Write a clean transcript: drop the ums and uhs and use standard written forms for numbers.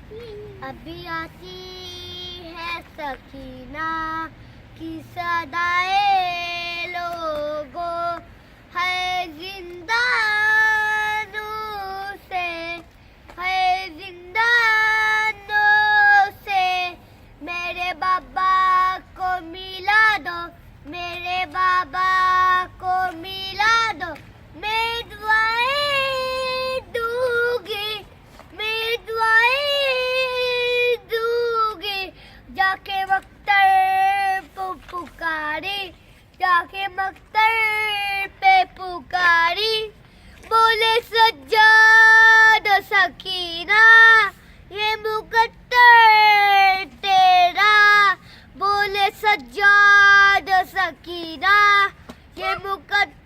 अभी आती है सकीना की सदाए लोगों है जिंदानों से, है जिंदानों से। मेरे बाबा को मिला दो, मेरे बाबा को मिला दो। मैं दुआएं दूंगी, मैं दुआएं दूंगी। जाके मख्तर को पुकारी, जाके मख्तर पे पुकारी। बोले सज्जाद सकीना ये मुकद्दर तेरा। बोले सज्जाद सकीना ये मुकद्दर